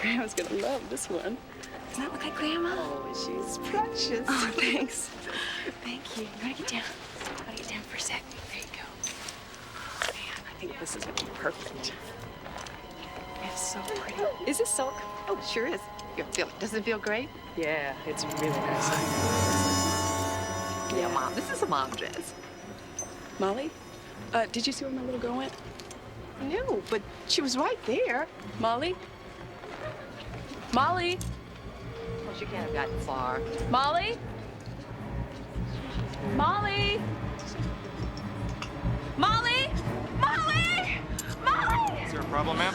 Grandma's gonna love this one. Doesn't that look like Grandma? Oh, she's precious. Oh, thanks. Thank you. You wanna get down? I wanna get down for a sec. There you go. Man, I think this is gonna be perfect. It's so pretty. Is this silk? Oh, it sure is. Does it feel great? Yeah, it's really nice. Yeah, Mom, this is a mom dress. Molly, did you see where my little girl went? No, but she was right there. Molly? Molly? Well, she can't have gotten far. Molly? Molly? Molly? Molly? Molly? Is there a problem, ma'am?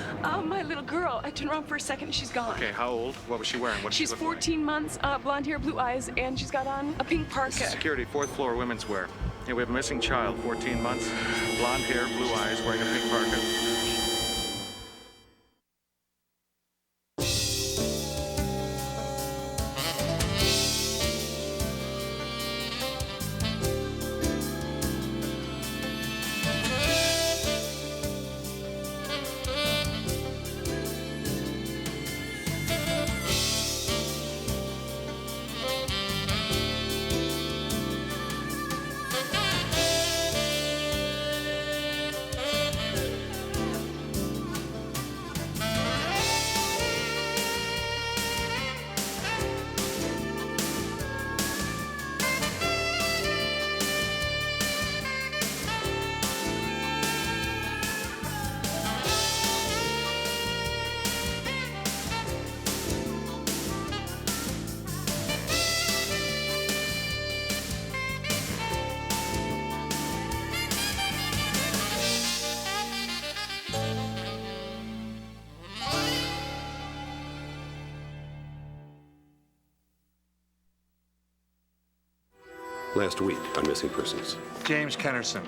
My little girl. I turned around for a second and she's gone. Okay, how old? What was she wearing? What did She's she look 14 months, blonde hair, blue eyes, and she's got on a pink parka. like? Security, 4th floor, women's wear. Yeah, we have a missing child, 14 months, blonde hair, blue eyes, wearing a pink parka. Last week on Missing Persons. James Kennerson,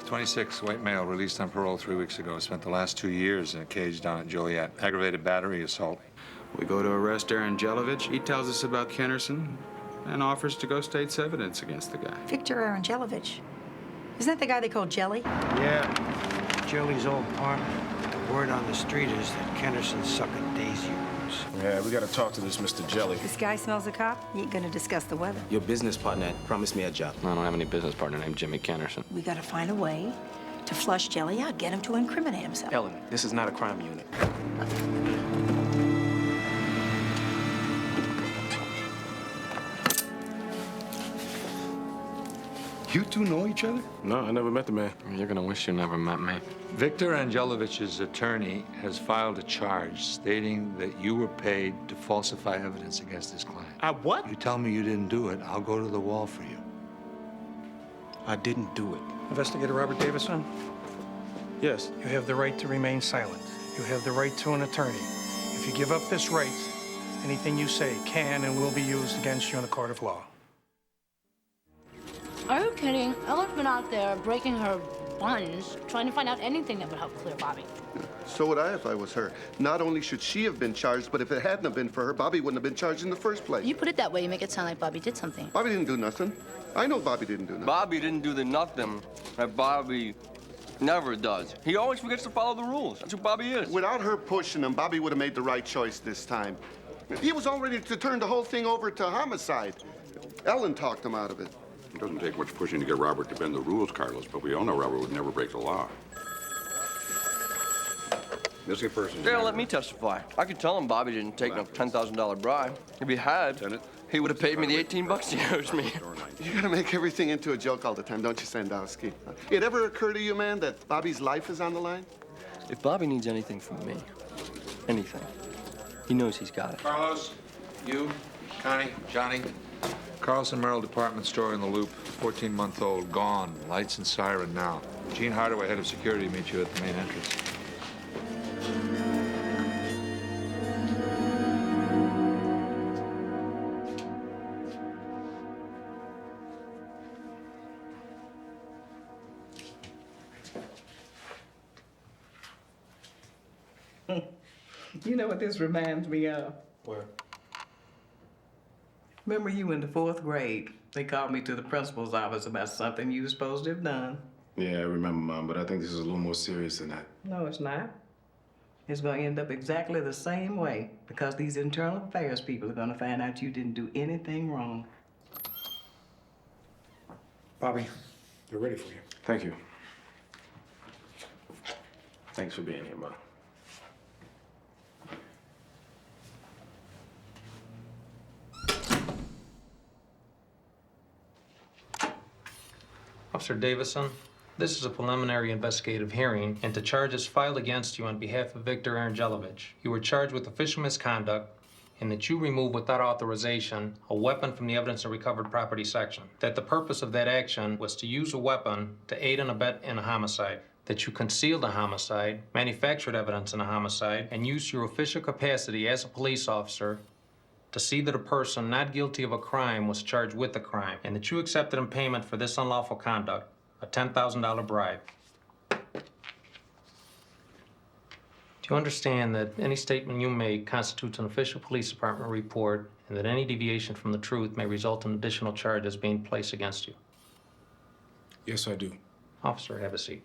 26, white male, released on parole 3 weeks ago. Spent the last 2 years in a cage down at Joliet. Aggravated battery, assault. We go to arrest Aaron Jelovich. He tells us about Kennerson and offers to go state's evidence against the guy. Victor Arangelovich. Isn't that the guy they call Jelly? Yeah, Jelly's old partner. The word on the street is that Kennerson's sucking daisy roots. Yeah, we gotta talk to this Mr. Jelly. This guy smells a cop. You ain't gonna discuss the weather. Your business partner promised me a job. I don't have any business partner named Jimmy Kennerson. We gotta find a way to flush Jelly out, get him to incriminate himself. Ellen, this is not a crime unit. You two know each other? No, I never met the man. You're gonna wish you never met me. Victor Angelovich's attorney has filed a charge stating that you were paid to falsify evidence against his client. What? You tell me you didn't do it, I'll go to the wall for you. I didn't do it. Investigator Robert Davison, Yes. you have the right to remain silent. You have the right to an attorney. If you give up this right, anything you say can and will be used against you in a court of law. Are you kidding? Ellen's been out there breaking her buns, trying to find out anything that would help clear Bobby. So would I if I was her. Not only should she have been charged, but if it hadn't have been for her, Bobby wouldn't have been charged in the first place. You put it that way, you make it sound like Bobby did something. Bobby didn't do nothing. I know Bobby didn't do nothing. Bobby didn't do the nothing that Bobby never does. He always forgets to follow the rules. That's who Bobby is. Without her pushing him, Bobby would have made the right choice this time. He was all ready to turn the whole thing over to homicide. Ellen talked him out of it. It doesn't take much pushing to get Robert to bend the rules, Carlos, but we all know Robert would never break the law. Missing Persons. Yeah, let me testify. I could tell him Bobby didn't take no $10,000 bribe. If he had, he would have paid me the 18 bucks he owes me. You gotta make everything into a joke all the time, don't you, Sandowski? It ever occur to you, man, that Bobby's life is on the line? If Bobby needs anything from me, anything, he knows he's got it. Carlos, you, Connie, Johnny. Carlson Merrill department store in the Loop, 14-month-old, gone. Lights and siren now. Gene Hardaway, head of security, meet you at the main entrance. You know what this reminds me of? Where? Remember you in the 4th grade? They called me to the principal's office about something you were supposed to have done. Yeah, I remember, Mom, but I think this is a little more serious than that. No, it's not. It's going to end up exactly the same way because these internal affairs people are going to find out you didn't do anything wrong. Bobby, they're ready for you. Thank you. Thanks for being here, Ma. Officer Davison, this is a preliminary investigative hearing into charges filed against you on behalf of Victor Angelovich. You were charged with official misconduct in that you removed without authorization a weapon from the evidence and recovered property section. That the purpose of that action was to use a weapon to aid and abet in a homicide. That you concealed a homicide, manufactured evidence in a homicide, and used your official capacity as a police officer to see that a person not guilty of a crime was charged with a crime, and that you accepted in payment for this unlawful conduct a $10,000 bribe. Do you understand that any statement you make constitutes an official police department report, and that any deviation from the truth may result in additional charges being placed against you? Yes, I do. Officer, have a seat.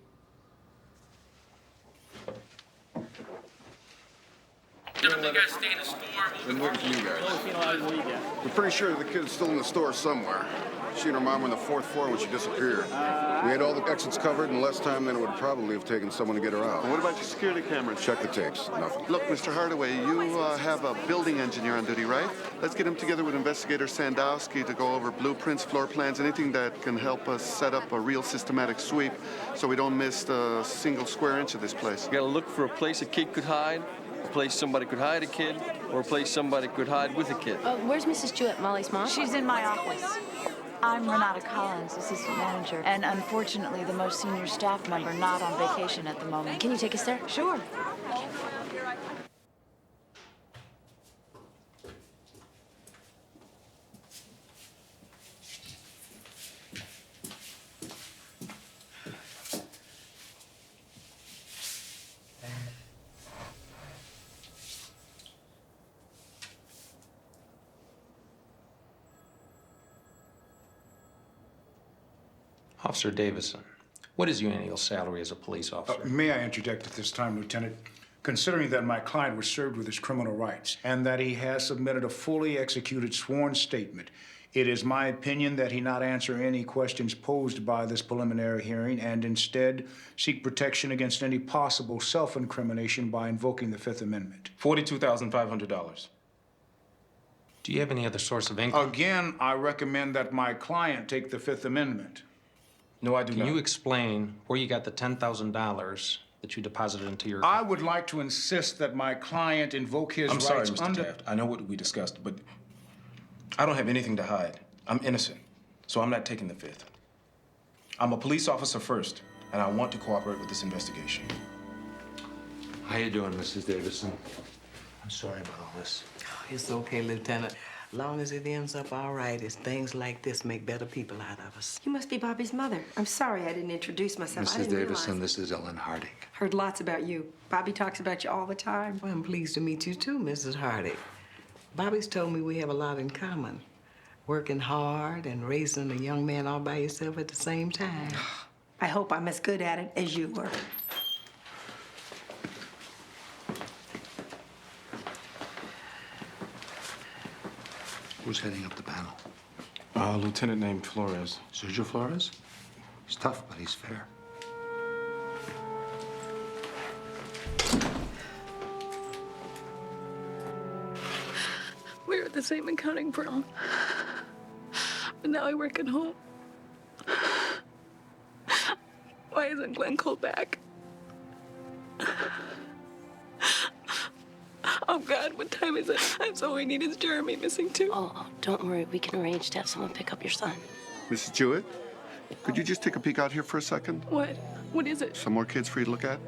Gentlemen, you guys stay in the store. Been waiting for you guys. We're pretty sure the kid's still in the store somewhere. She and her mom were on the 4th floor when she disappeared. We had all the exits covered in less time than it would probably have taken someone to get her out. What about your security cameras? Check the tapes. Nothing. Look, Mr. Hardaway, you have a building engineer on duty, right? Let's get him together with Investigator Sandowski to go over blueprints, floor plans, anything that can help us set up a real systematic sweep so we don't miss a single square inch of this place. You gotta look for a place a kid could hide, a place somebody could hide a kid, or a place somebody could hide with a kid. Where's Mrs. Jewett, Molly's mom? She's in my office. I'm Renata Collins, assistant manager, and unfortunately the most senior staff member not on vacation at the moment. Can you take us there? Sure. Officer Davison, what is your annual salary as a police officer? May I interject at this time, Lieutenant? Considering that my client was served with his criminal rights and that he has submitted a fully executed sworn statement, it is my opinion that he not answer any questions posed by this preliminary hearing and instead seek protection against any possible self-incrimination by invoking the Fifth Amendment. $42,500. Do you have any other source of income? Again, I recommend that my client take the Fifth Amendment. No, I do not. Can you explain where you got the $10,000 that you deposited into your... I would like to insist that my client invoke his I'm rights sorry, Mr. Taft. I know what we discussed, but I don't have anything to hide. I'm innocent, so I'm not taking the Fifth. I'm a police officer first, and I want to cooperate with this investigation. How you doing, Mrs. Davison? I'm sorry about all this. Oh, it's okay, Lieutenant. Long as it ends up all right, it's things like this make better people out of us. You must be Bobby's mother. I'm sorry I didn't introduce myself. I Mrs. didn't Davison, realize. this is Ellen Harding. Heard lots about you. Bobby talks about you all the time. Well, I'm pleased to meet you too, Mrs. Hardy. Bobby's told me we have a lot in common. Working hard and raising a young man all by yourself at the same time. I hope I'm as good at it as you were. Who's heading up the panel? A lieutenant named Flores. Sergio Flores? He's tough, but he's fair. We were at the same accounting firm. But now I work at home. Why isn't Glenn called back? Oh, God, what time is it? That's all we need is Jeremy missing, too. Oh, don't worry. We can arrange to have someone pick up your son. Mrs. Jewett, could you just take a peek out here for a second? What? What is it? Some more kids for you to look at?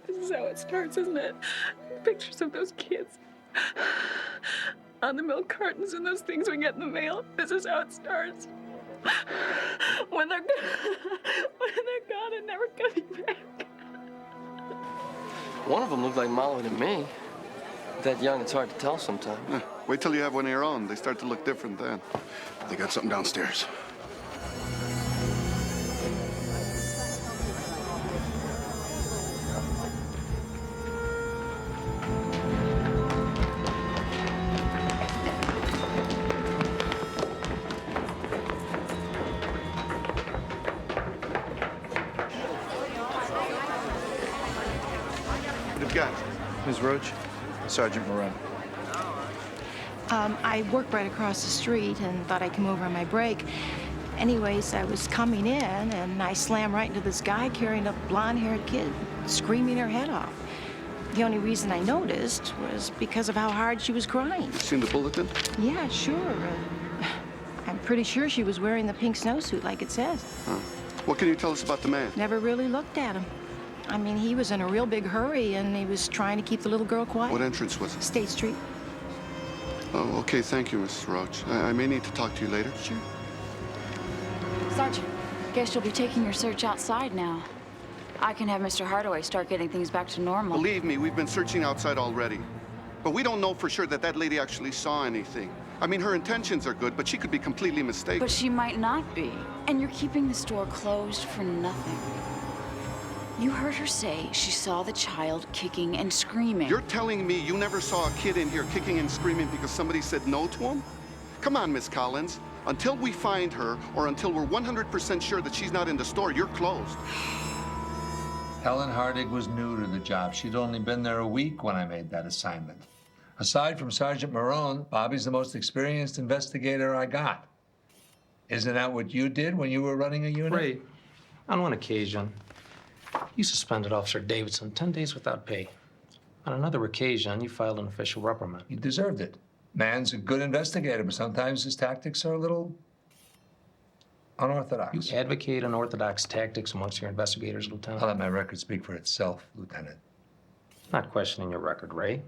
This is how it starts, isn't it? Pictures of those kids. on the milk cartons and those things we get in the mail. This is how it starts. When they're gone and never coming back. One of them looked like Molly to me. That young, it's hard to tell sometimes. Yeah, wait till you have one of your own. They start to look different then. They got something downstairs. What have you got? Ms. Roach, Sergeant Moran. I work right across the street and thought I'd come over on my break. Anyways, I was coming in and I slammed right into this guy carrying a blonde-haired kid, screaming her head off. The only reason I noticed was because of how hard she was crying. Seen the bulletin? Yeah, sure. I'm pretty sure she was wearing the pink snowsuit like it says. Huh. What can you tell us about the man? Never really looked at him. I mean, he was in a real big hurry and he was trying to keep the little girl quiet. What entrance was it? State Street. Oh, okay. Thank you, Mrs. Roach. I may need to talk to you later. Sure. Sergeant, guess you'll be taking your search outside now. I can have Mr. Hardaway start getting things back to normal. Believe me, we've been searching outside already. But we don't know for sure that that lady actually saw anything. I mean, her intentions are good, but she could be completely mistaken. But she might not be. And you're keeping the store closed for nothing. You heard her say she saw the child kicking and screaming. You're telling me you never saw a kid in here kicking and screaming because somebody said no to him? Come on, Miss Collins. Until we find her, or until we're 100% sure that she's not in the store, you're closed. Helen Hardig was new to the job. She'd only been there a week when I made that assignment. Aside from Sergeant Marone, Bobby's the most experienced investigator I got. Isn't that what you did when you were running a unit? Ray, on one occasion, you suspended Officer Davidson 10 days without pay. On another occasion, you filed an official reprimand. He deserved it. Man's a good investigator, but sometimes his tactics are a little unorthodox. You advocate unorthodox tactics amongst your investigators, Lieutenant? I'll let my record speak for itself, Lieutenant. I'm not questioning your record, Ray.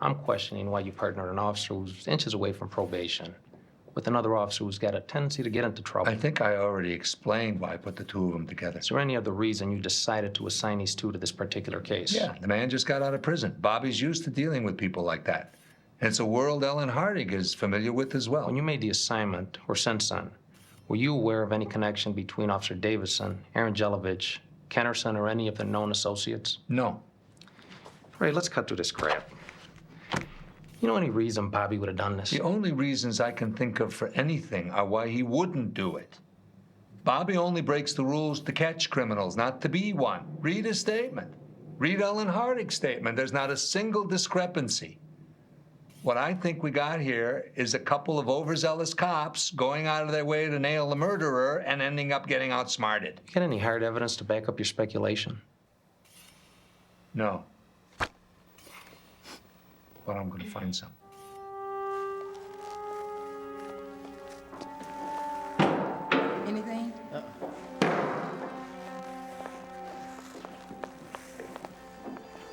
I'm questioning why you partnered an officer who's inches away from probation with another officer who's got a tendency to get into trouble. I think I already explained why I put the two of them together. Is there any other reason you decided to assign these two to this particular case? Yeah, the man just got out of prison. Bobby's used to dealing with people like that. And it's a world Ellen Hardig is familiar with as well. When you made the assignment, or since then, were you aware of any connection between Officer Davidson, Aaron Jelovich, Kennerson, or any of their known associates? No. Ray, let's cut through this crap. You know any reason Bobby would have done this? The only reasons I can think of for anything are why he wouldn't do it. Bobby only breaks the rules to catch criminals, not to be one. Read his statement. Read Ellen Hardig's statement. There's not a single discrepancy. What I think we got here is a couple of overzealous cops going out of their way to nail the murderer and ending up getting outsmarted. You got any hard evidence to back up your speculation? No. But I'm going to find some. Anything?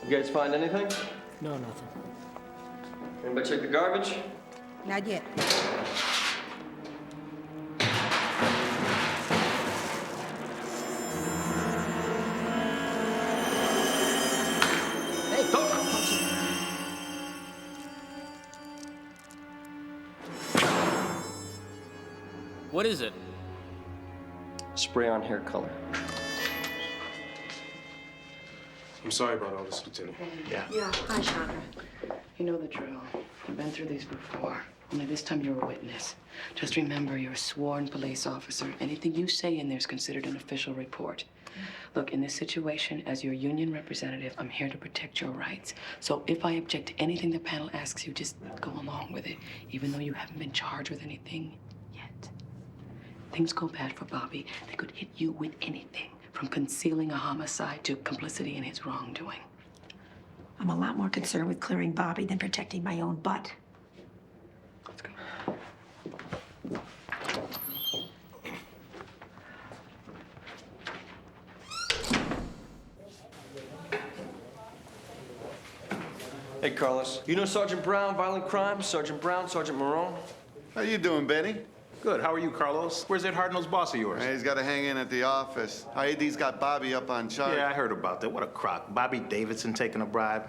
You guys find anything? No, nothing. Anybody check the garbage? Not yet. Hey, don't! What is it? Spray on hair color. I'm sorry about all this, Lieutenant. Yeah. Yeah, hi, Chandra. You know the drill. You've been through these before. Only this time you're a witness. Just remember, you're a sworn police officer. Anything you say in there is considered an official report. Look, in this situation, as your union representative, I'm here to protect your rights. So if I object to anything the panel asks you, just go along with it, even though you haven't been charged with anything yet. Things go bad for Bobby. They could hit you with anything, from concealing a homicide to complicity in his wrongdoing. I'm a lot more concerned with clearing Bobby than protecting my own butt. Let's go. Hey, Carlos. You know Sergeant Brown, Violent Crime? Sergeant Brown, Sergeant Marone? How you doing, Benny? Good. How are you, Carlos? Where's that hard-nosed boss of yours? Hey, he's got to hang in at the office. IAD's got Bobby up on charge. Yeah, I heard about that. What a crock. Bobby Davidson taking a bribe.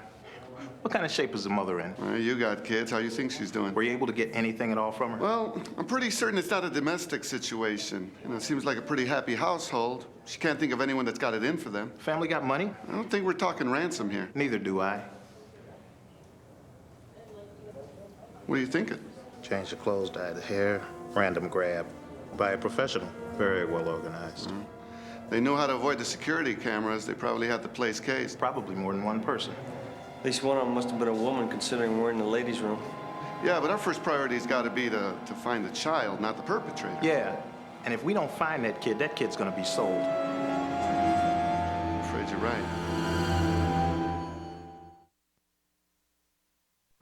What kind of shape is the mother in? You got kids. How you think she's doing? Were you able to get anything at all from her? Well, I'm pretty certain it's not a domestic situation. You know, it seems like a pretty happy household. She can't think of anyone that's got it in for them. Family got money? I don't think we're talking ransom here. Neither do I. What are you thinking? Change the clothes, dye the hair, random grab. By a professional, very well organized. They knew how to avoid the security cameras. They probably had the place cased. Probably more than one person. At least one of them must have been a woman, considering we're in the ladies' room. Yeah, but our first priority's got to be to find the child, not the perpetrator. Yeah, and if we don't find that kid's gonna be sold. I'm afraid you're right.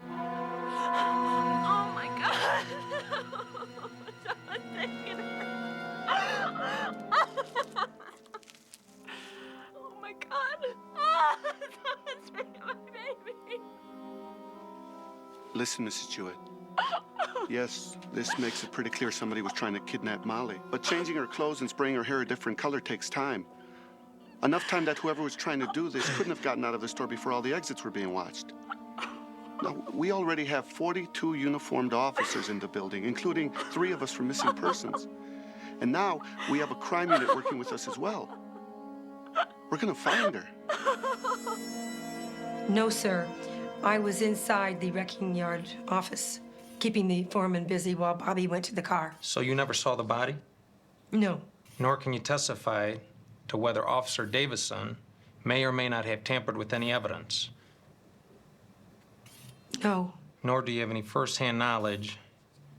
Oh my God. Someone's taking her. Oh my God. Someone's taking my baby. Listen, Mrs. Jewett. Yes, this makes it pretty clear somebody was trying to kidnap Molly. But changing her clothes and spraying her hair a different color takes time. Enough time that whoever was trying to do this couldn't have gotten out of the store before all the exits were being watched. Now, we already have 42 uniformed officers in the building, including 3 of us from missing persons. And now we have a crime unit working with us as well. We're gonna find her. No, sir. I was inside the wrecking yard office, keeping the foreman busy while Bobby went to the car. So you never saw the body? No. Nor can you testify to whether Officer Davison may or may not have tampered with any evidence. No. Nor do you have any first-hand knowledge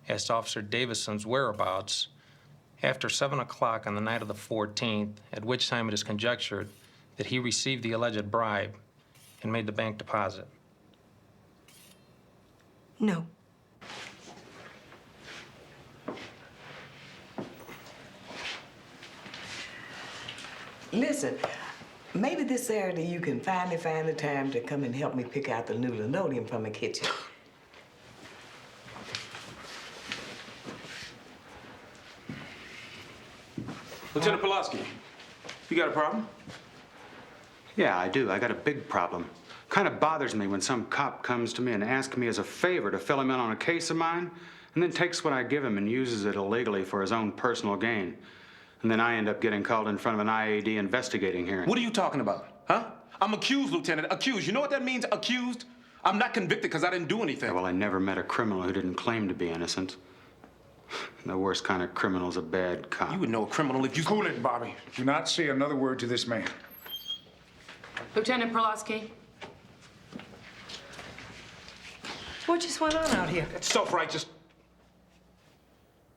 as to Officer Davison's whereabouts after 7 o'clock on the night of the 14th, at which time it is conjectured that he received the alleged bribe and made the bank deposit. No. Listen, maybe this Saturday you can finally find the time to come and help me pick out the new linoleum from the kitchen. Lieutenant Pulaski, you got a problem? Yeah, I do. I got a big problem. Kind of bothers me when some cop comes to me and asks me as a favor to fill him in on a case of mine, and then takes what I give him and uses it illegally for his own personal gain. And then I end up getting called in front of an IAD investigating hearing. What are you talking about, huh? I'm accused, Lieutenant, accused. You know what that means, accused? I'm not convicted because I didn't do anything. Yeah, well, I never met a criminal who didn't claim to be innocent. The worst kind of criminal's a bad cop. You would know a criminal if you... Cool it, Bobby. Do not say another word to this man. Lieutenant Pulaski. What just went on out here? That's self-righteous.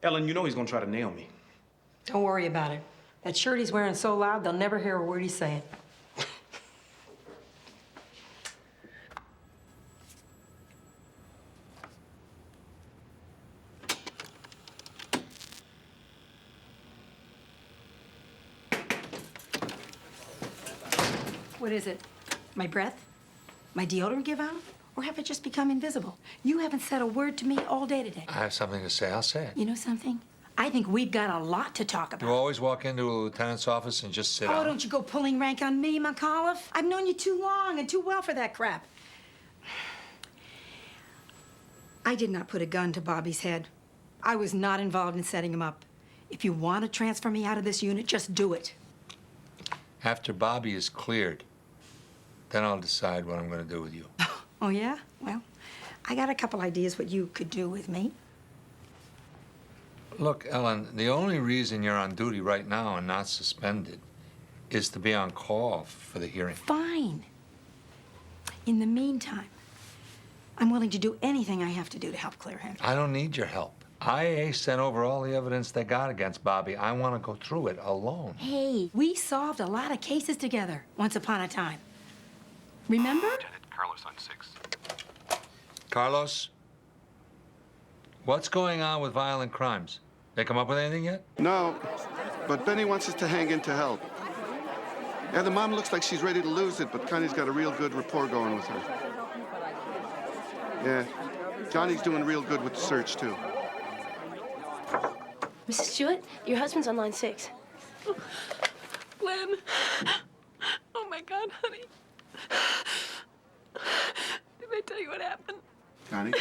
Ellen, you know he's gonna try to nail me. Don't worry about it. That shirt he's wearing so loud, they'll never hear a word he's saying. What is it? My breath? My deodorant give out? Or have I just become invisible? You haven't said a word to me all day today. I have something to say. I'll say it. You know something? I think we've got a lot to talk about. You always walk into a lieutenant's office and just sit Oh, down. don't you go pulling rank on me, McAuliffe. I've known you too long and too well for that crap. I did not put a gun to Bobby's head. I was not involved in setting him up. If you want to transfer me out of this unit, just do it. After Bobby is cleared, then I'll decide what I'm going to do with you. Oh, yeah? Well, I got a couple ideas what you could do with me. Look, Ellen, the only reason you're on duty right now and not suspended is to be on call for the hearing. Fine. In the meantime, I'm willing to do anything I have to do to help clear him. I don't need your help. IA sent over all the evidence they got against Bobby. I want to go through it alone. Hey, we solved a lot of cases together once upon a time. Remember? Lieutenant Carlos on 6. Carlos, what's going on with violent crimes? They come up with anything yet? No, but Benny wants us to hang in to help. Yeah, the mom looks like she's ready to lose it, but Connie's got a real good rapport going with her. Yeah. Johnny's doing real good with the search, too. Mrs. Stewart, your husband's on line 6. Glenn. Oh my God, honey. Did they tell you what happened? Johnny?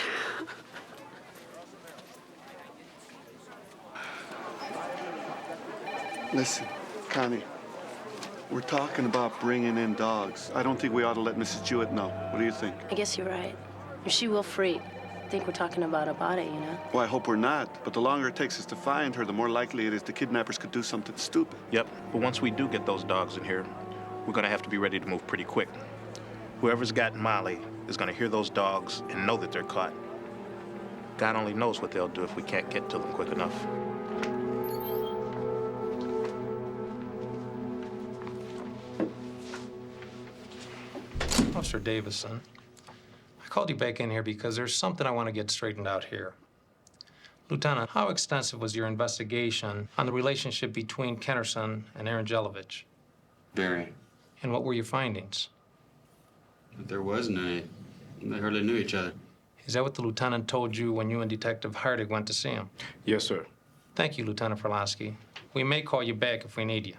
Listen, Connie, we're talking about bringing in dogs. I don't think we ought to let Mrs. Jewett know. What do you think? I guess you're right. If she will freak, I think we're talking about a body, you know? Well, I hope we're not. But the longer it takes us to find her, the more likely it is the kidnappers could do something stupid. Yep, but once we do get those dogs in here, we're gonna have to be ready to move pretty quick. Whoever's got Molly is gonna hear those dogs and know that they're caught. God only knows what they'll do if we can't get to them quick enough. Officer Davison, I called you back in here because there's something I want to get straightened out here. Lieutenant, how extensive was your investigation on the relationship between Kennerson and Aaron Jelovich? Very. And what were your findings? But there wasn't any. They hardly knew each other. Is that what the lieutenant told you when you and Detective Hardig went to see him? Yes, sir. Thank you, Lieutenant Perlasky. We may call you back if we need you.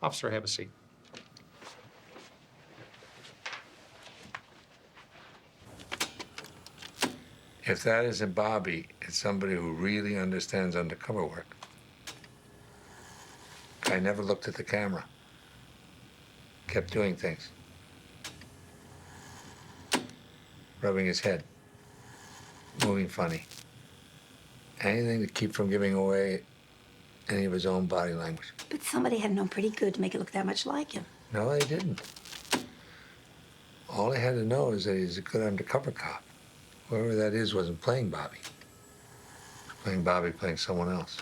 Officer, have a seat. If that isn't Bobby, it's somebody who really understands undercover work. Guy never looked at the camera. Kept doing things. Rubbing his head. Moving funny. Anything to keep from giving away any of his own body language. But somebody had known pretty good to make it look that much like him. No, they didn't. All they had to know is that he's a good undercover cop. Whoever that is wasn't playing Bobby. Playing Bobby, playing someone else.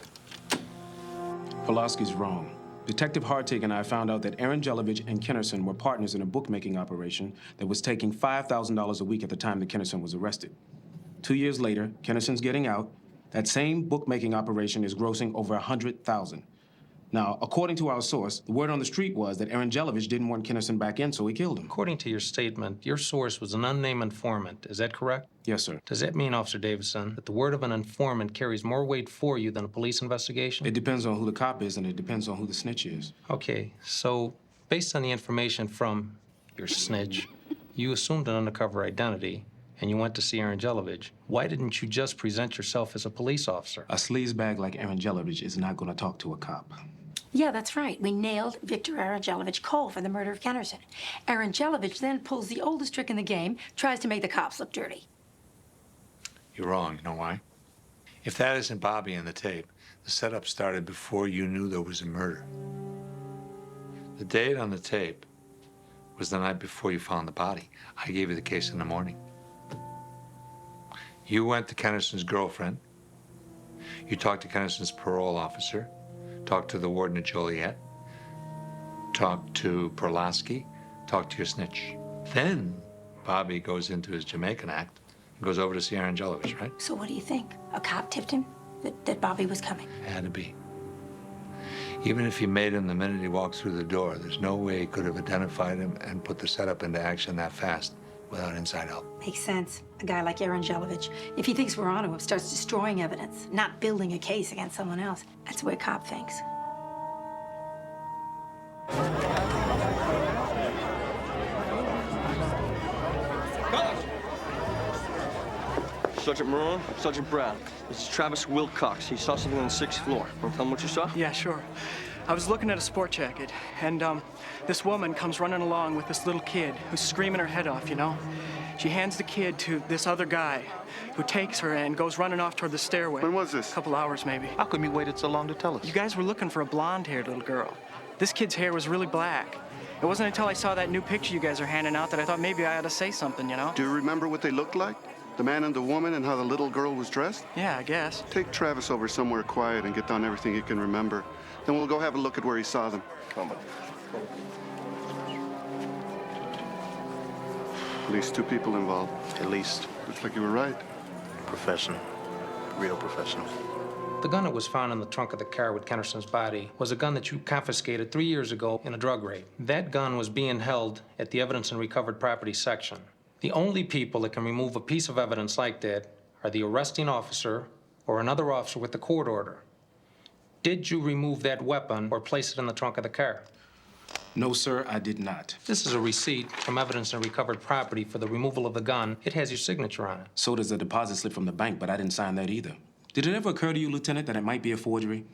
Pulaski's wrong. Detective Hartig and I found out that Aaron Jelovich and Kennerson were partners in a bookmaking operation that was taking $5,000 a week at the time that Kennerson was arrested. 2 years later, Kennerson's getting out. That same bookmaking operation is grossing over $100,000. Now, according to our source, the word on the street was that Aaron Jelovich didn't want Kennerson back in, so he killed him. According to your statement, your source was an unnamed informant. Is that correct? Yes, sir. Does that mean, Officer Davison, that the word of an informant carries more weight for you than a police investigation? It depends on who the cop is, and it depends on who the snitch is. Okay, so based on the information from your snitch, you assumed an undercover identity, and you went to see Aaron Jelovich. Why didn't you just present yourself as a police officer? A sleazebag like Aaron Jelovich is not going to talk to a cop. Yeah, that's right. We nailed Victor Aaron Jelovich cold for the murder of Kennerson. Aaron Jelovich then pulls the oldest trick in the game, tries to make the cops look dirty. You're wrong. You know why? If that isn't Bobby in the tape, the setup started before you knew there was a murder. The date on the tape was the night before you found the body. I gave you the case in the morning. You went to Kennerson's girlfriend. You talked to Kennerson's parole officer. Talked to the warden of Joliet. Talked to Perlasky. Talked to your snitch. Then Bobby goes into his Jamaican act and goes over to see Aaron Jelovich, right? So what do you think? A cop tipped him that Bobby was coming? Had to be. Even if he made him the minute he walked through the door, there's no way he could have identified him and put the setup into action that fast without inside help. Makes sense. A guy like Aaron Jelovich, if he thinks we're onto him, starts destroying evidence, not building a case against someone else. That's the way a cop thinks. Sergeant Marone, Sergeant Brown. This is Travis Wilcox. He saw something on the 6th floor. Want to tell him what you saw? Yeah, sure. I was looking at a sport jacket, and this woman comes running along with this little kid who's screaming her head off, you know? She hands the kid to this other guy who takes her and goes running off toward the stairway. When was this? A couple hours, maybe. How come you waited so long to tell us? You guys were looking for a blonde-haired little girl. This kid's hair was really black. It wasn't until I saw that new picture you guys are handing out that I thought maybe I ought to say something, you know? Do you remember what they looked like? The man and the woman and how the little girl was dressed? Yeah, I guess. Take Travis over somewhere quiet and get down everything he can remember. Then we'll go have a look at where he saw them. Come on. At least 2 people involved. At least. Looks like you were right. Professional. Real professional. The gun that was found in the trunk of the car with Kennerson's body was a gun that you confiscated 3 years ago in a drug raid. That gun was being held at the Evidence and Recovered Property section. The only people that can remove a piece of evidence like that are the arresting officer or another officer with the court order. Did you remove that weapon or place it in the trunk of the car? No, sir, I did not. This is a receipt from Evidence and Recovered Property for the removal of the gun. It has your signature on it. So does the deposit slip from the bank, but I didn't sign that either. Did it ever occur to you, Lieutenant, that it might be a forgery?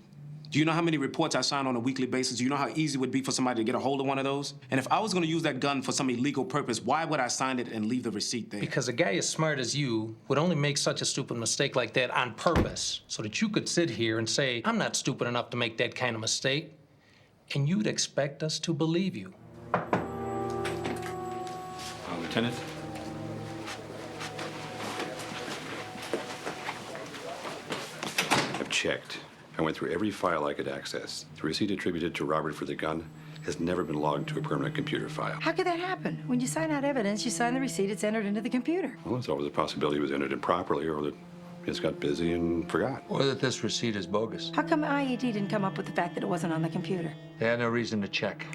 Do you know how many reports I sign on a weekly basis? Do you know how easy it would be for somebody to get a hold of one of those? And if I was going to use that gun for some illegal purpose, why would I sign it and leave the receipt there? Because a guy as smart as you would only make such a stupid mistake like that on purpose so that you could sit here and say, I'm not stupid enough to make that kind of mistake. And you'd expect us to believe you. Lieutenant? I've checked. I went through every file I could access. The receipt attributed to Robert for the gun has never been logged to a permanent computer file. How could that happen? When you sign out evidence, you sign the receipt, it's entered into the computer. Well, it's always a possibility it was entered improperly or that it's got busy and forgot. Or that this receipt is bogus. How come IED didn't come up with the fact that it wasn't on the computer? They had no reason to check.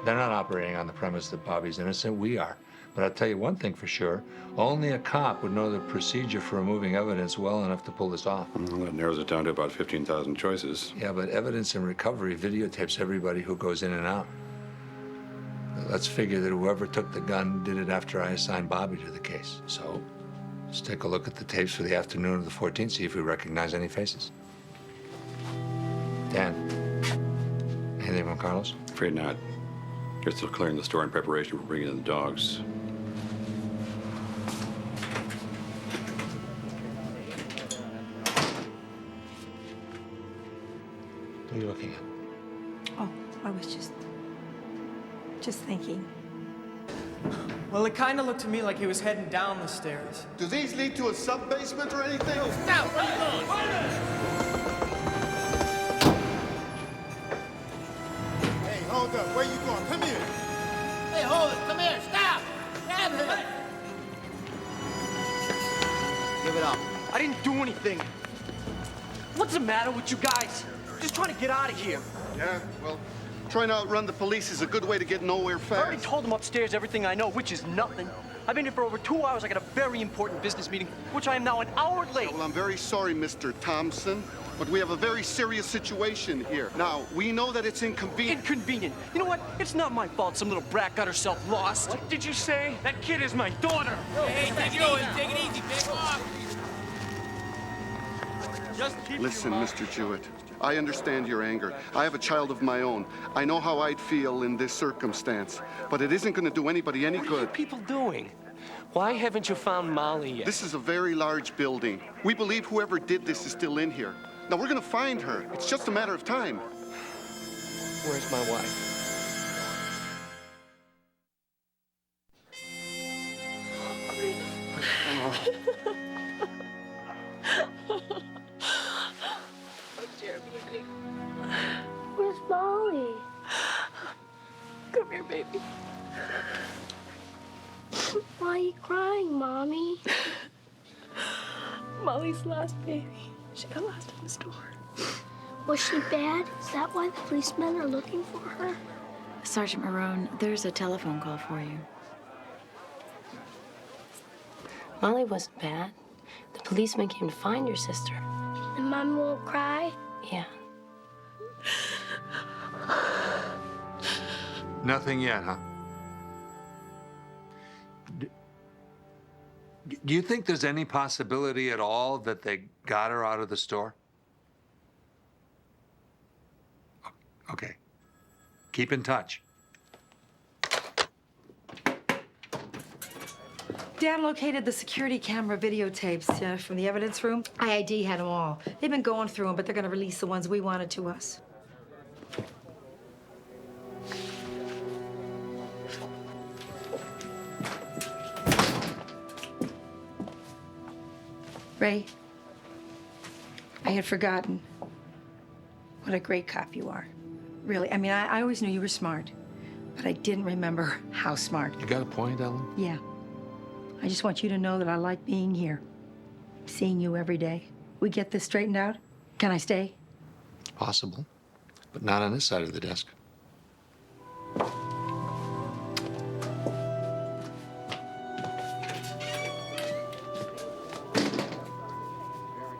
They're not operating on the premise that Bobby's innocent. We are. But I'll tell you one thing for sure. Only a cop would know the procedure for removing evidence well enough to pull this off. Well, that narrows it down to about 15,000 choices. Yeah, but Evidence and Recovery videotapes everybody who goes in and out. Let's figure that whoever took the gun did it after I assigned Bobby to the case. So, let's take a look at the tapes for the afternoon of the 14th, see if we recognize any faces. Dan, anything from Carlos? Afraid not. They're still clearing the store in preparation for bringing in the dogs. What are you looking at? Oh, I was just thinking. Well, it kind of looked to me like he was heading down the stairs. Do these lead to a sub-basement or anything? Stop! Where are you going? Hey, hold up. Where you going? Come here. Hey, hold it. Come here. Stop! Grab him. Give it up. I didn't do anything. What's the matter with you guys? Just trying to get out of here. Yeah, well, trying to outrun the police is a good way to get nowhere I fast. already told them upstairs everything I know, which is nothing. I've been here for over 2 hours. I got a very important business meeting, which I am now an hour late. Well, I'm very sorry, Mr. Thompson, but we have a very serious situation here. Now, we know that it's inconvenient. Inconvenient? You know what? It's not my fault some little brat got herself lost. What did you say? That kid is my daughter. Hey, take it easy. Back off. Listen, Mr. Jewett, I understand your anger. I have a child of my own. I know how I'd feel in this circumstance, but it isn't going to do anybody any good. What are you people doing? Why haven't you found Molly yet? This is a very large building. We believe whoever did this is still in here. Now, we're going to find her. It's just a matter of time. Where's my wife? Where's Molly? Come here, baby. Why are you crying, Mommy? Molly's lost, baby. She got lost in the store. Was she bad? Is that why the policemen are looking for her? Sergeant Marone, there's a telephone call for you. Molly wasn't bad. The policeman came to find your sister. And Mom won't cry? Yeah. Nothing yet, huh? Do you think there's any possibility at all that they got her out of the store? Okay. Keep in touch. Dan located the security camera videotapes from the evidence room. IID had them all. They've been going through them, but they're going to release the ones we wanted to us. Ray, I had forgotten what a great cop you are. Really, I mean, I always knew you were smart, but I didn't remember how smart. You got a point, Ellen? Yeah. I just want you to know that I like being here, seeing you every day. we get this straightened out? Can I stay? Possible, but not on this side of the desk.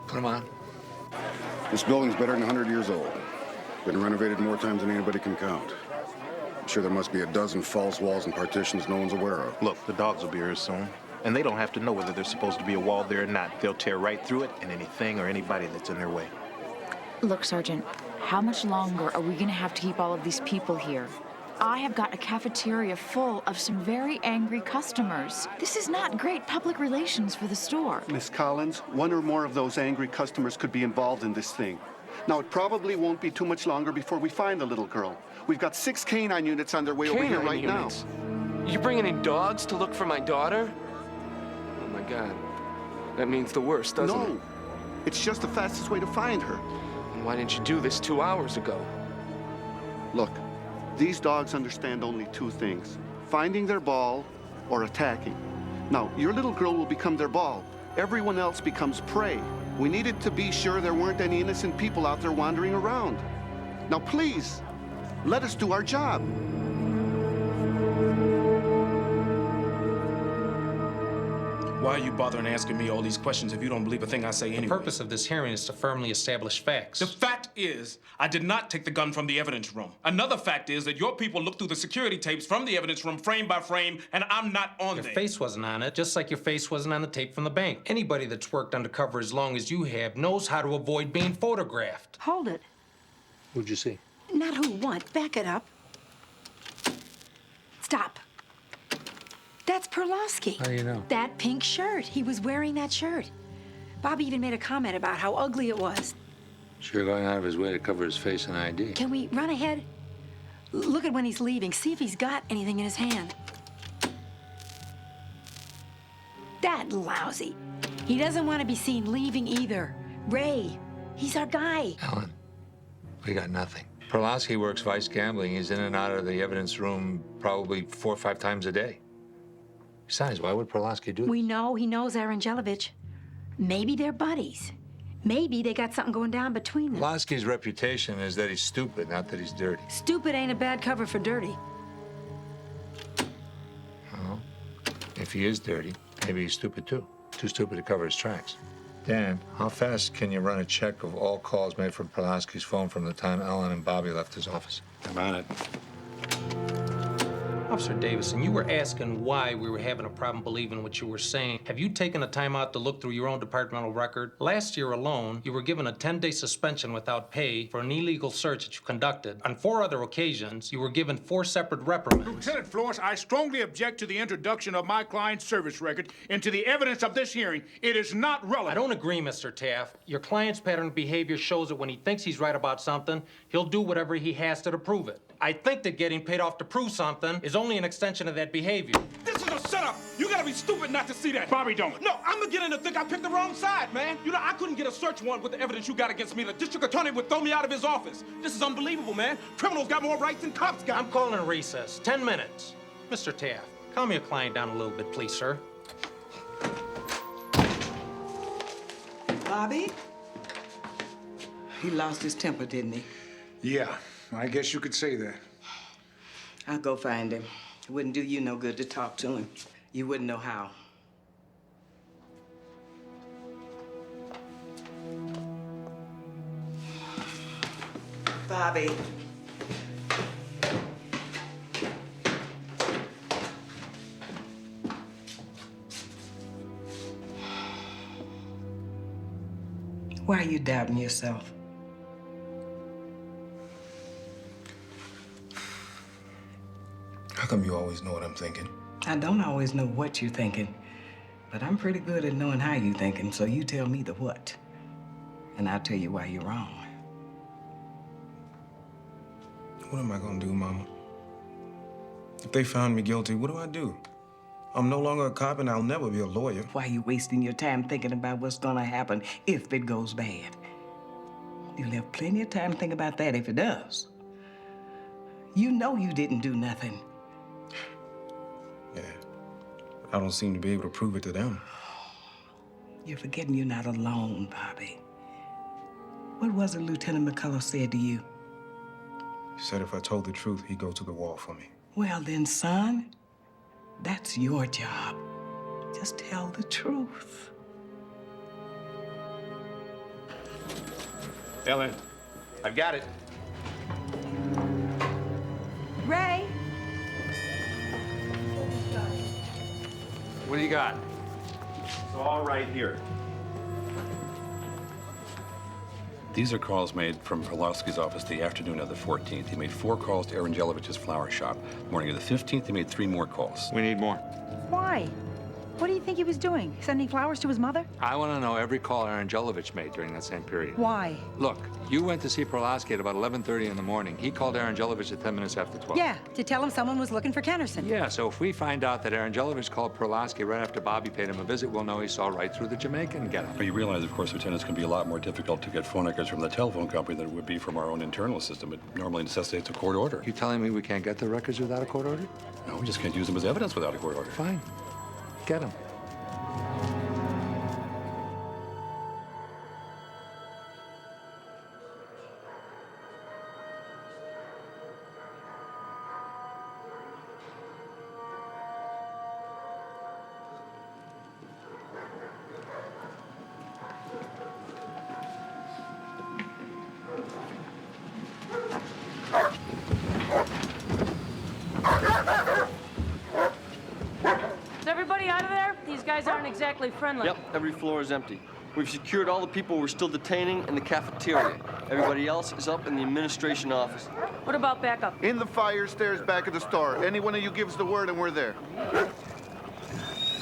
Put them on. This building's better than 100 years old. Been renovated more times than anybody can count. I'm sure there must be a dozen false walls and partitions no one's aware of. Look, the dogs will be here soon. And they don't have to know whether there's supposed to be a wall there or not. They'll tear right through it and anything or anybody that's in their way. Look, Sergeant, how much longer are we going to have to keep all of these people here? I have got a cafeteria full of some very angry customers. This is not great public relations for the store. Miss Collins, one or more of those angry customers could be involved in this thing. Now, it probably won't be too much longer before we find the little girl. We've got 6 canine units underway over here right now. You bringing in dogs to look for my daughter? Oh my God. That means the worst, doesn't it? No. It's just the fastest way to find her. And why didn't you do this 2 hours ago? Look, these dogs understand only 2 things: finding their ball or attacking. Now, your little girl will become their ball. Everyone else becomes prey. We needed to be sure there weren't any innocent people out there wandering around. Now, please, let us do our job. Why are you bothering asking me all these questions if you don't believe a thing I say anyway? The purpose of this hearing is to firmly establish facts. The fact is, I did not take the gun from the evidence room. Another fact is that your people looked through the security tapes from the evidence room frame by frame, and I'm not on there. Your face wasn't on it, just like your face wasn't on the tape from the bank. Anybody that's worked undercover as long as you have knows how to avoid being photographed. Hold it. Who'd you see? Not who, what. Back it up. Stop. That's Perlowski. How do you know? That pink shirt. He was wearing that shirt. Bobby even made a comment about how ugly it was. Sure going out of his way to cover his face and ID. Can we run ahead? Look at when he's leaving. See if he's got anything in his hand. That lousy. He doesn't want to be seen leaving either. Ray, he's our guy. Ellen, we got nothing. Perlowski works vice gambling. He's in and out of the evidence room probably 4 or 5 times a day. Besides, why would Perlowski do this? We know he knows Aaron Jelovich. Maybe they're buddies. Maybe they got something going down between them. Perlowski's reputation is that he's stupid, not that he's dirty. Stupid ain't a bad cover for dirty. Well, if he is dirty, maybe he's stupid too. Too stupid to cover his tracks. Dan, how fast can you run a check of all calls made from Perlowski's phone from the time Ellen and Bobby left his office? I'm on it. Officer Davison, you were asking why we were having a problem believing what you were saying. Have you taken the time out to look through your own departmental record? Last year alone, you were given a 10-day suspension without pay for an illegal search that you conducted. On 4 other occasions, you were given 4 separate reprimands. Lieutenant Flores, I strongly object to the introduction of my client's service record into the evidence of this hearing. It is not relevant. I don't agree, Mr. Taft. Your client's pattern of behavior shows that when he thinks he's right about something, he'll do whatever he has to prove it. I think that getting paid off to prove something is only an extension of that behavior. This is a setup. You gotta be stupid not to see that. Bobby don't. No, I'm beginning to think I picked the wrong side, man. You know, I couldn't get a search warrant with the evidence you got against me. The district attorney would throw me out of his office. This is unbelievable, man. Criminals got more rights than cops got. I'm calling a recess. 10 minutes. Mr. Taft, calm your client down a little bit, please, sir. Bobby? He lost his temper, didn't he? Yeah, I guess you could say that. I'll go find him. It wouldn't do you no good to talk to him. You wouldn't know how. Bobby. Why are you doubting yourself? How come you always know what I'm thinking? I don't always know what you're thinking, but I'm pretty good at knowing how you're thinking, so you tell me the what, and I'll tell you why you're wrong. What am I gonna do, Mama? If they found me guilty, what do I do? I'm no longer a cop and I'll never be a lawyer. Why are you wasting your time thinking about what's gonna happen if it goes bad? You'll have plenty of time to think about that if it does. You know you didn't do nothing. Yeah, I don't seem to be able to prove it to them. You're forgetting you're not alone, Bobby. What was it Lieutenant McCullough said to you? He said if I told the truth, he'd go to the wall for me. Well then, son, that's your job. Just tell the truth. Ellen, I've got it. Ray? What do you got? It's all right here. These are calls made from Perlowski's office the afternoon of the 14th. He made 4 calls to Aaron Jelevich's flower shop. Morning of the 15th, he made 3 more calls. We need more. Why? What do you think he was doing? Sending flowers to his mother? I want to know every call Aaron Jelovich made during that same period. Why? Look, you went to see Perlowski at about 11:30 in the morning. He called Aaron Jelovich at 10 minutes after 12. Yeah, to tell him someone was looking for Kennerson. Yeah, so if we find out that Aaron Jelovich called Perlowski right after Bobby paid him a visit, we'll know he saw right through the Jamaican getup. Well, you realize, of course, Lieutenant, it's going to be a lot more difficult to get phone records from the telephone company than it would be from our own internal system. It normally necessitates a court order. You telling me we can't get the records without a court order? No, we just can't use them as evidence without a court order. Fine. Get them. Is everybody out of there? These guys aren't exactly friendly. Yep, every floor is empty. We've secured all the people we're still detaining in the cafeteria. Everybody else is up in the administration office. What about backup? In the fire stairs back of the store. Any one of you gives the word and we're there.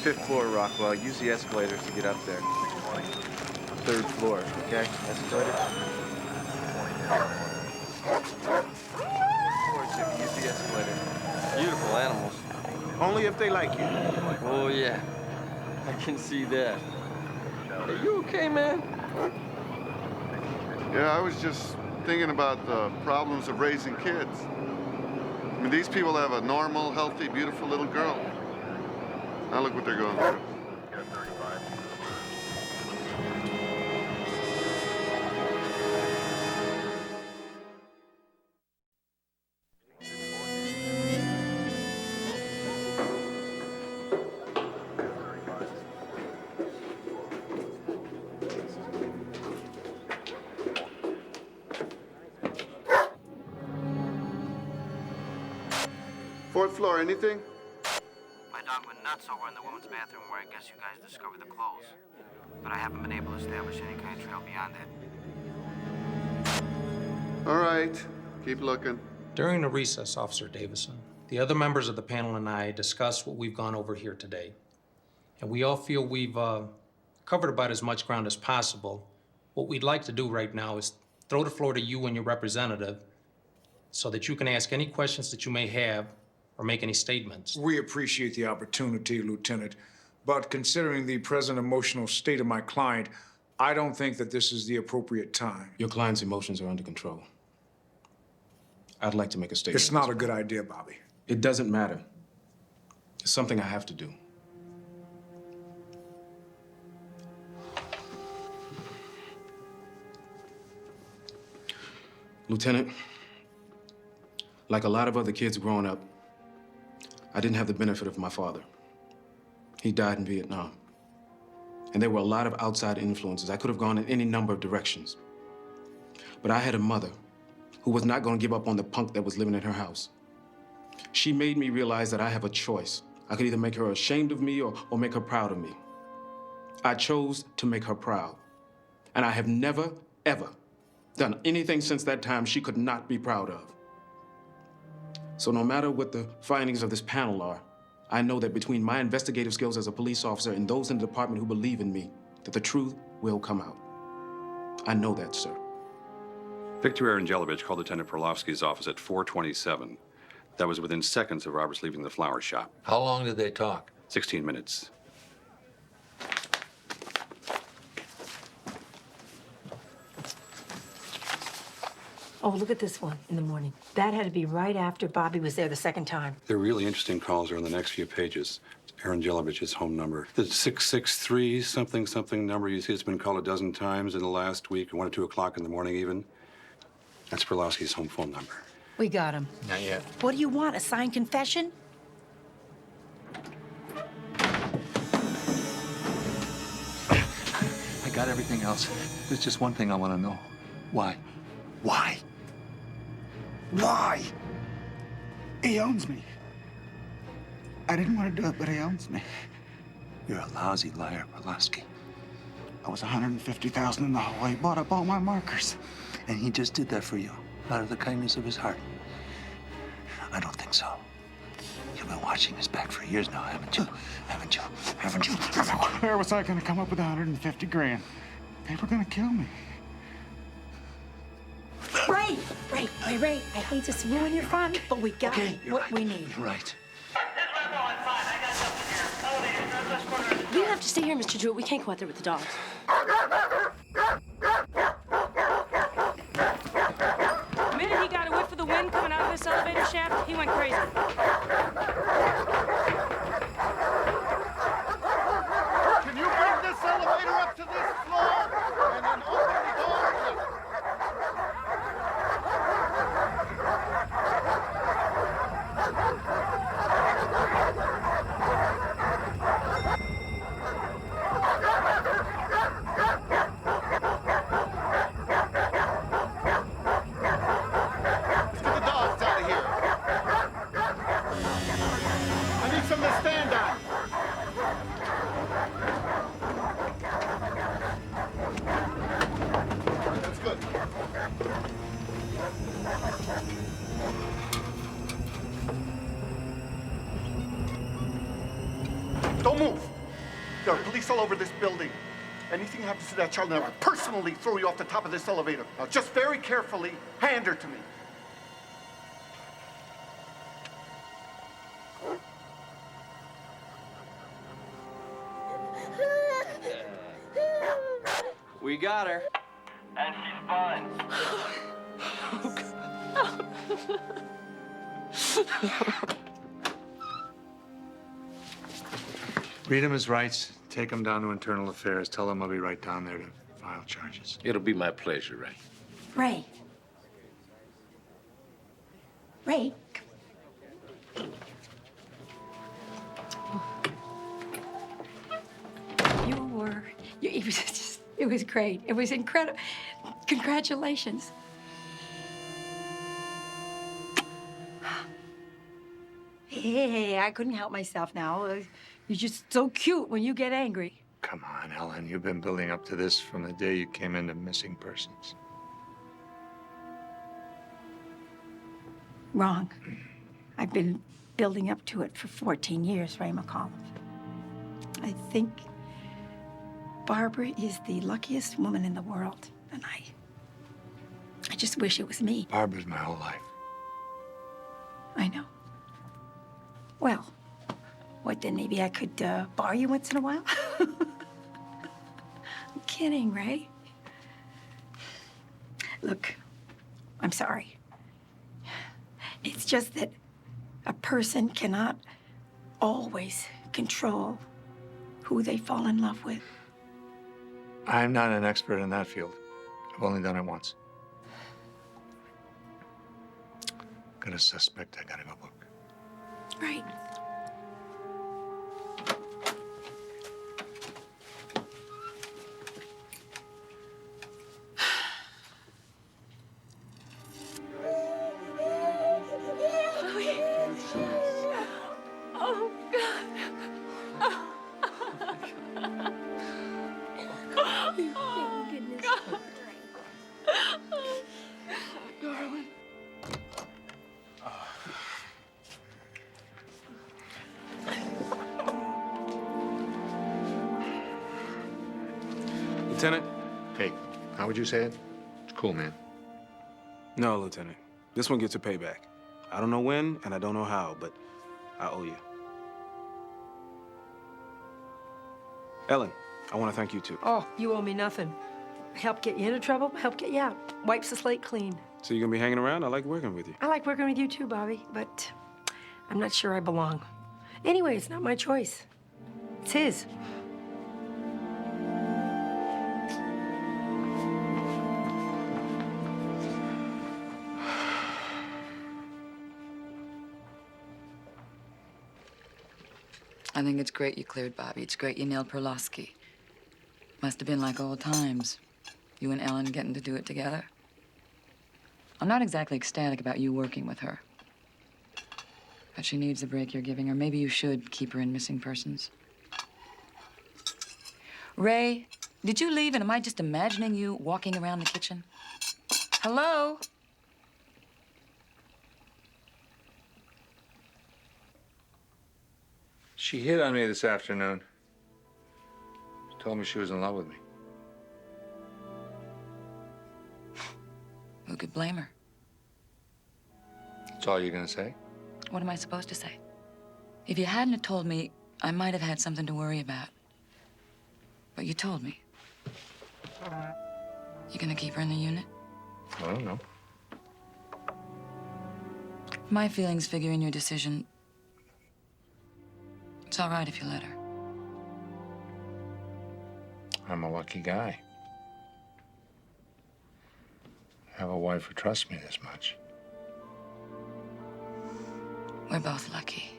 5th floor, Rockwell. Use the escalators to get up there. 3rd floor, okay? Escalator. 4th floor, Jimmy. Use the escalator. Beautiful animals. Only if they like you. Oh, yeah. I can see that. Are you okay, man? Yeah, I was just thinking about the problems of raising kids. I mean, these people have a normal, healthy, beautiful little girl. Now look what they're going through. Fourth floor, anything? My dog went nuts over in the women's bathroom where I guess you guys discovered the clothes. But I haven't been able to establish any kind of trail beyond that. All right, keep looking. During the recess, Officer Davison, the other members of the panel and I discussed what we've gone over here today. And we all feel we've covered about as much ground as possible. What we'd like to do right now is throw the floor to you and your representative so that you can ask any questions that you may have or make any statements. We appreciate the opportunity, Lieutenant, but considering the present emotional state of my client, I don't think that this is the appropriate time. Your client's emotions are under control. I'd like to make a statement. It's not a good idea, Bobby. It doesn't matter. It's something I have to do. Lieutenant, like a lot of other kids growing up, I didn't have the benefit of my father. He died in Vietnam. And there were a lot of outside influences. I could have gone in any number of directions. But I had a mother who was not going to give up on the punk that was living in her house. She made me realize that I have a choice. I could either make her ashamed of me or make her proud of me. I chose to make her proud. And I have never, ever done anything since that time she could not be proud of. So no matter what the findings of this panel are, I know that between my investigative skills as a police officer and those in the department who believe in me, that the truth will come out. I know that, sir. Victor Arangelovich called Lieutenant Perlowski's office at 4:27. That was within seconds of Robert's leaving the flower shop. How long did they talk? 16 minutes. Oh, look at this one in the morning. That had to be right after Bobby was there the second time. The really interesting calls are on the next few pages. Aaron Jelavich's home number. The 663 something something number you see, it's been called a dozen times in the last week, 1 or 2 o'clock in the morning even. That's Perlowski's home phone number. We got him. Not yet. What do you want, a signed confession? I got everything else. There's just one thing I want to know. Why? Why? Why? He owns me. I didn't want to do it, but he owns me. You're a lousy liar, Perlowski. I was $150,000 in the hole. He bought up all my markers. And he just did that for you, out of the kindness of his heart. I don't think so. You've been watching his back for years now, haven't you? Haven't you? Haven't you? Where was I going to come up with 150 grand? They were going to kill me. Ray! I hate to ruin your fun, but we got what we need. You're right. We have to stay here, Mr. Jewett. We can't go out there with the dogs. The minute he got a whiff of the wind coming out of this elevator shaft, he went crazy. Can you bring this elevator up to this floor and then open the door? Let's get the dogs out of here. I need something to stand on. That's good. Don't move. There are police all over this building. Anything happens to that child, and I will personally throw you off the top of this elevator. Now, just very carefully hand her to me. We got her. And she's fine. Read him his rights. Take him down to internal affairs. Tell him I'll be right down there to file charges. It'll be my pleasure, Ray. Ray. Ray. It was great. It was incredible. Congratulations. Hey, I couldn't help myself now. You're just so cute when you get angry. Come on, Ellen. You've been building up to this from the day you came into missing persons. Wrong. I've been building up to it for 14 years, Ray McCollum. I think Barbara is the luckiest woman in the world, and I just wish it was me. Barbara's my whole life. I know. Well, what then? Maybe I could borrow you once in a while? I'm kidding, Ray. Look, I'm sorry. It's just that a person cannot always control who they fall in love with. I'm not an expert in that field. I've only done it once. Got a suspect I gotta go book. Right. Oh, God. Oh, goodness. God. Oh, darling. Lieutenant? Hey, how would you say it? It's cool, man. No, Lieutenant. This one gets a payback. I don't know when, and I don't know how, but I owe you. Ellen, I want to thank you, too. Oh, you owe me nothing. Help get you into trouble, help get you out. Wipes the slate clean. So you're going to be hanging around? I like working with you. I like working with you too, Bobby, but I'm not sure I belong. Anyway, it's not my choice. It's his. I think it's great you cleared Bobby. It's great you nailed Perlowski. Must have been like old times. You and Ellen getting to do it together. I'm not exactly ecstatic about you working with her. But she needs the break you're giving her. Maybe you should keep her in missing persons. Ray, did you leave and am I just imagining you walking around the kitchen? Hello? She hit on me this afternoon. She told me she was in love with me. Who could blame her? That's all you're gonna say? What am I supposed to say? If you hadn't have told me, I might have had something to worry about. But you told me. You gonna keep her in the unit? I don't know. My feelings figure in your decision. It's all right if you let her. I'm a lucky guy. I have a wife who trusts me this much. We're both lucky.